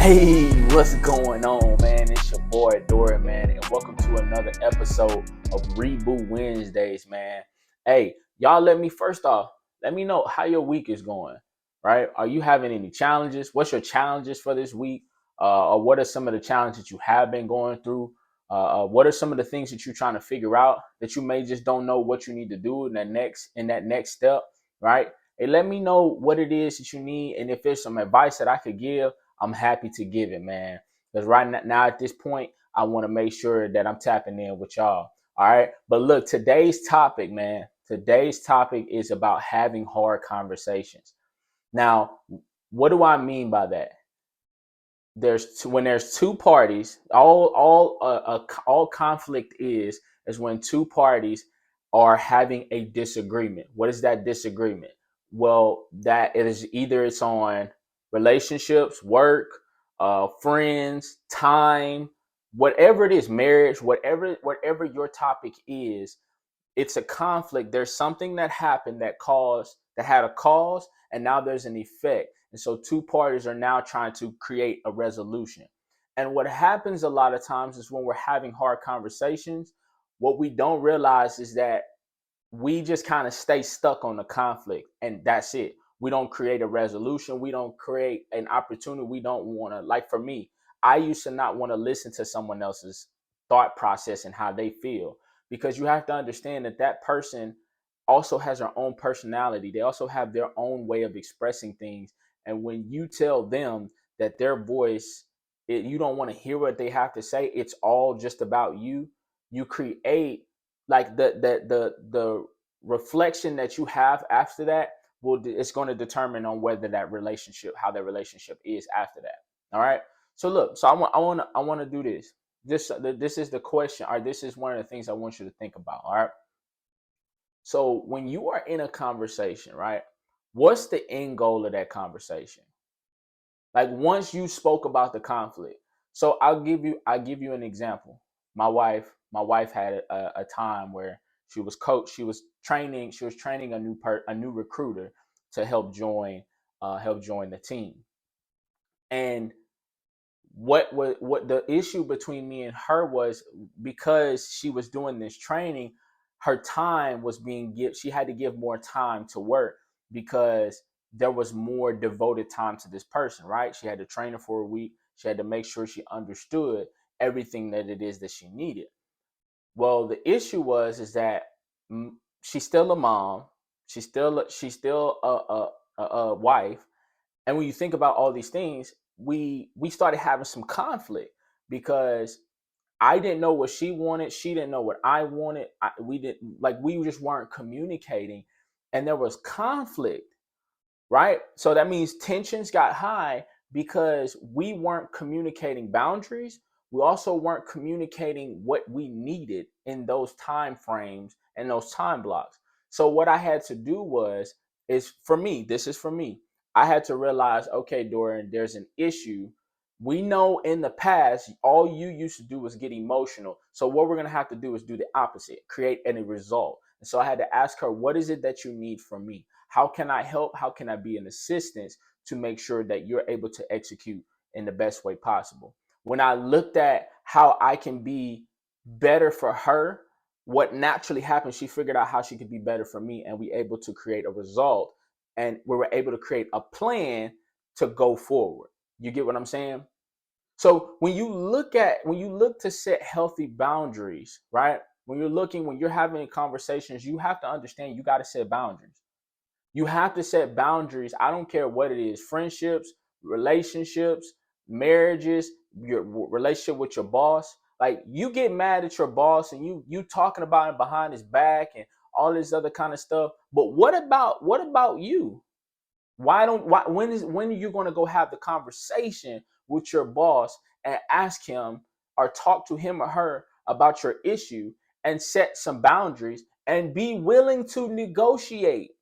Hey, what's going on, man? It's your boy Dory, man, and welcome to another episode of Reboot Wednesdays, man. Hey, y'all, let me know how your week is going, right? Are you having any challenges? What's your challenges for this week? Or what are some of the challenges you have been going through? What are some of the things that you're trying to figure out that you may just don't know what you need to do in that next step, right? Hey, let me know what it is that you need, and if there's some advice that I could give, I'm happy to give it, man. Because right now at this point, I want to make sure that I'm tapping in with y'all. All right. But look, today's topic, man, today's topic is about having hard conversations. Now, what do I mean by that? When there's two parties, all conflict is when two parties are having a disagreement. What is that disagreement? Well, that it is either it's on relationships, work, friends, time, whatever it is, marriage, whatever your topic is, it's a conflict. There's something that happened that had a cause, and now there's an effect. And so two parties are now trying to create a resolution. And what happens a lot of times is when we're having hard conversations, what we don't realize is that we just kind of stay stuck on the conflict, and that's it. We don't create a resolution. We don't create an opportunity. We don't want to, like for me, I used to not want to listen to someone else's thought process and how they feel, because you have to understand that that person also has their own personality. They also have their own way of expressing things. And when you tell them that their voice, you don't want to hear what they have to say, it's all just about you. You create like the reflection that you have after that it's going to determine on whether that relationship, how that relationship is after that. All right. So look, so I want to do this. This is the question, or this is one of the things I want you to think about. All right. So when you are in a conversation, right, what's the end goal of that conversation? Like once you spoke about the conflict. So I give you an example. My wife had a time where she was training a new recruiter to help join the team. And what the issue between me and her was, because she was doing this training, her time was she had to give more time to work, because there was more devoted time to this person, right? She had to train her for a week. She had to make sure she understood everything that it is that she needed. Well, the issue was is that she's still a mom. She's still a wife. And when you think about all these things, we started having some conflict, because I didn't know what she wanted. She didn't know what I wanted. We just weren't communicating, and there was conflict, right? So that means tensions got high because we weren't communicating boundaries. We also weren't communicating what we needed in those time frames and those time blocks. So what I had to do is for me, this is for me. I had to realize, okay, Dorian, there's an issue. We know in the past, all you used to do was get emotional. So what we're going to have to do is do the opposite, create any result. And so I had to ask her, what is it that you need from me? How can I help? How can I be an assistance to make sure that you're able to execute in the best way possible? When I looked at how I can be better for her, what naturally happened, she figured out how she could be better for me, and we able to create a result, and we were able to create a plan to go forward. You get what I'm saying? So when you look to set healthy boundaries, right? When you're having conversations, you have to understand you got to set boundaries. You have to set boundaries. I don't care what it is, friendships, relationships, marriages, your relationship with your boss. Like, you get mad at your boss and you talking about him behind his back and all this other kind of stuff. But what about you? When are you going to go have the conversation with your boss and ask him or talk to him or her about your issue, and set some boundaries and be willing to negotiate?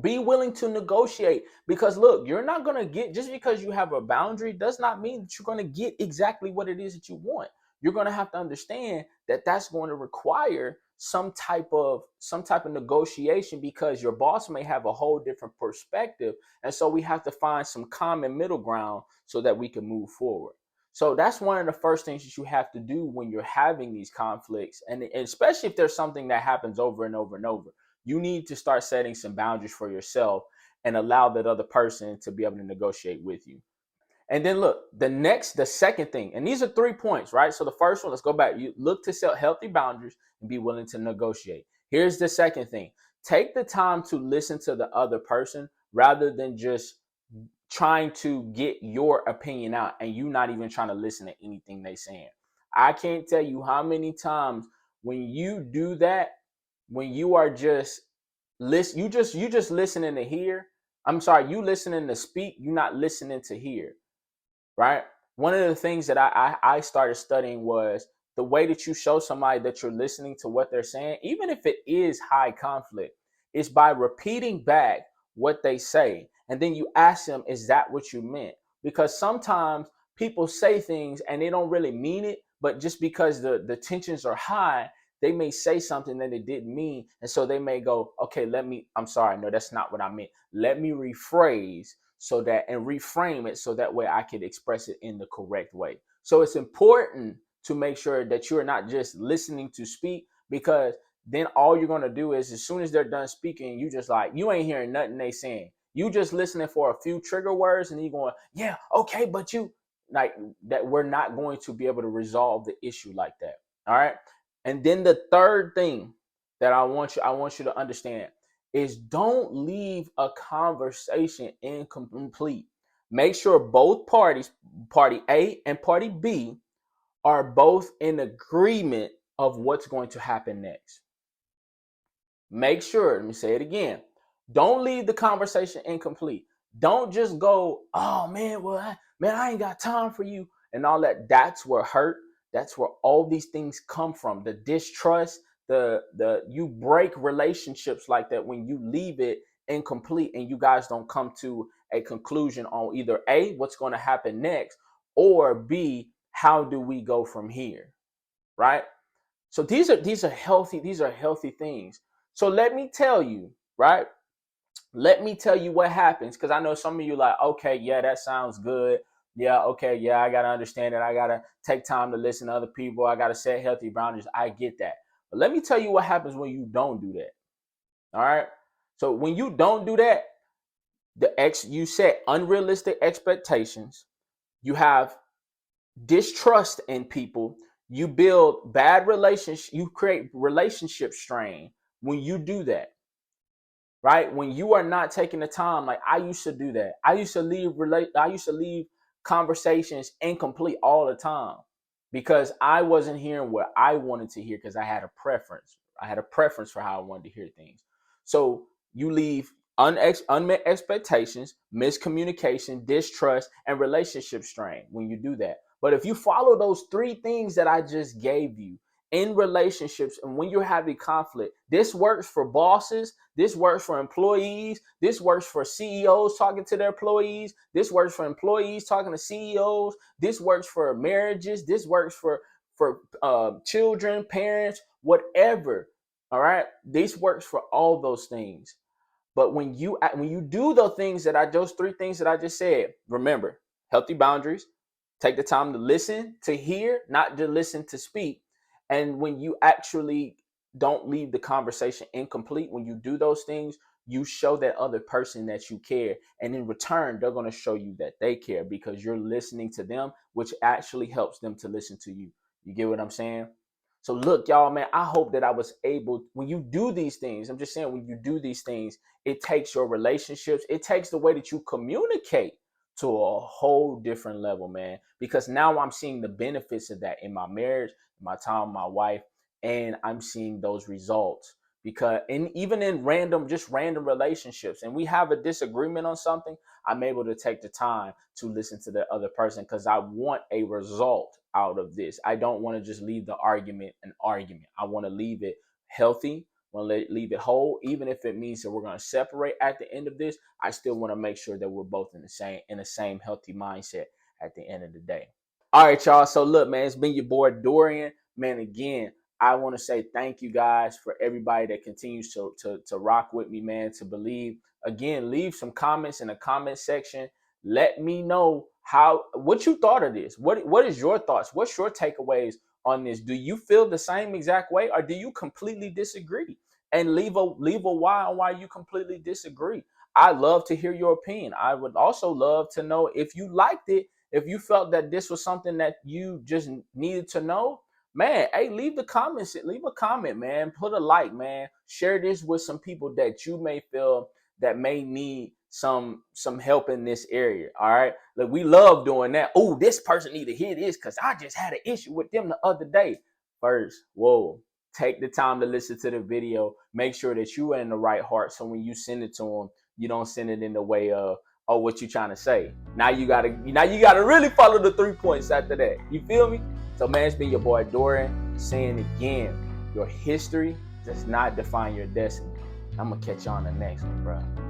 Be willing to negotiate, because look, you're not going to get, just because you have a boundary does not mean that you're going to get exactly what it is that you want. you're going to have to understand that that's going to require some type of negotiation, because your boss may have a whole different perspective, and so we have to find some common middle ground so that we can move forward. So that's one of the first things that you have to do when you're having these conflicts, and especially if there's something that happens over and over and over. You need to start setting some boundaries for yourself and allow that other person to be able to negotiate with you. And then look, the second thing, and these are 3 points, right? So the first one, let's go back. You look to set healthy boundaries and be willing to negotiate. Here's the second thing: take the time to listen to the other person rather than just trying to get your opinion out and you not even trying to listen to anything they saying. I can't tell you how many times when you do that, when you are just listen, you just listening to hear. I'm sorry, you listening to speak, you're not listening to hear, right? One of the things that I started studying was the way that you show somebody that you're listening to what they're saying, even if it is high conflict, is by repeating back what they say. And then you ask them, is that what you meant? Because sometimes people say things and they don't really mean it, but just because the tensions are high, they may say something that they didn't mean. And so they may go, okay, I'm sorry, no, that's not what I meant. Let me rephrase so that and reframe it so that way I could express it in the correct way. So it's important to make sure that you're not just listening to speak, because then all you're going to do is, as soon as they're done speaking, you just like, you ain't hearing nothing they saying. You just listening for a few trigger words and you're going, yeah, okay, but you like that. We're not going to be able to resolve the issue like that. All right. And then the third thing that I want you to understand is, don't leave a conversation incomplete. Make sure both parties, party A and party B, are both in agreement of what's going to happen next. Make sure, let me say it again. Don't leave the conversation incomplete. Don't just go, oh man, man, I ain't got time for you and all that. That's where hurt, that's where all these things come from. The distrust, the you break relationships like that when you leave it incomplete and you guys don't come to a conclusion on either A, what's going to happen next, or B, how do we go from here? Right? So these are healthy things. So let me tell you, right? Let me tell you what happens, because I know some of you like, okay, yeah, that sounds good. Yeah, okay, yeah, I gotta understand it. I gotta take time to listen to other people. I gotta set healthy boundaries. I get that. But let me tell you what happens when you don't do that. All right. So when you don't do that, you set unrealistic expectations. You have distrust in people. You build bad relationships. You create relationship strain when you do that, right? When you are not taking the time, like I used to do that. I used to leave conversations incomplete all the time because I wasn't hearing what I wanted to hear, because I had a preference. I had a preference for how I wanted to hear things. So you leave unmet expectations, miscommunication, distrust, and relationship strain when you do that. But if you follow those 3 things that I just gave you in relationships, and when you're having conflict, this works for bosses, this works for employees, this works for CEOs talking to their employees, this works for employees talking to CEOs, this works for marriages, this works for children, parents, whatever. All right, this works for all those things. But when you do those 3 things that I just said, remember, healthy boundaries, take the time to listen, to hear, not to listen to speak. And when you actually don't leave the conversation incomplete, when you do those things, you show that other person that you care. And in return, they're going to show you that they care because you're listening to them, which actually helps them to listen to you. You get what I'm saying? So look, y'all, man, I hope that I was able, when you do these things, I'm just saying, when you do these things, it takes your relationships, it takes the way that you communicate to a whole different level, man. Because now I'm seeing the benefits of that in my marriage, my time with my wife, and I'm seeing those results. Because and even in random relationships, and we have a disagreement on something, I'm able to take the time to listen to the other person because I want a result out of this. I don't want to just leave the argument an argument. I want to leave it healthy. I want to leave it whole, even if it means that we're going to separate at the end of this. I still want to make sure that we're both in the same healthy mindset at the end of the day. All right, y'all. So look, man, it's been your boy Dorian. Man, again, I want to say thank you guys for everybody that continues to rock with me, man, to believe. Again, leave some comments in the comment section. Let me know what you thought of this. What is your thoughts? What's your takeaways on this? Do you feel the same exact way, or do you completely disagree? And leave a why on why you completely disagree. I love to hear your opinion. I would also love to know if you liked it, if you felt that this was something that you just needed to know, man, hey, leave a comment, man. Put a like, man. Share this with some people that you may feel that may need some help in this area. All right. Look, we love doing that. Oh, this person need to hear this because I just had an issue with them the other day. First, whoa. Take the time to listen to the video. Make sure that you are in the right heart. So when you send it to them, you don't send it in the way of, oh, what you trying to say. Now you gotta really follow the 3 points after that. You feel me? So man, it's been your boy Dorian saying again, your history does not define your destiny. I'm gonna catch you on the next one, bro.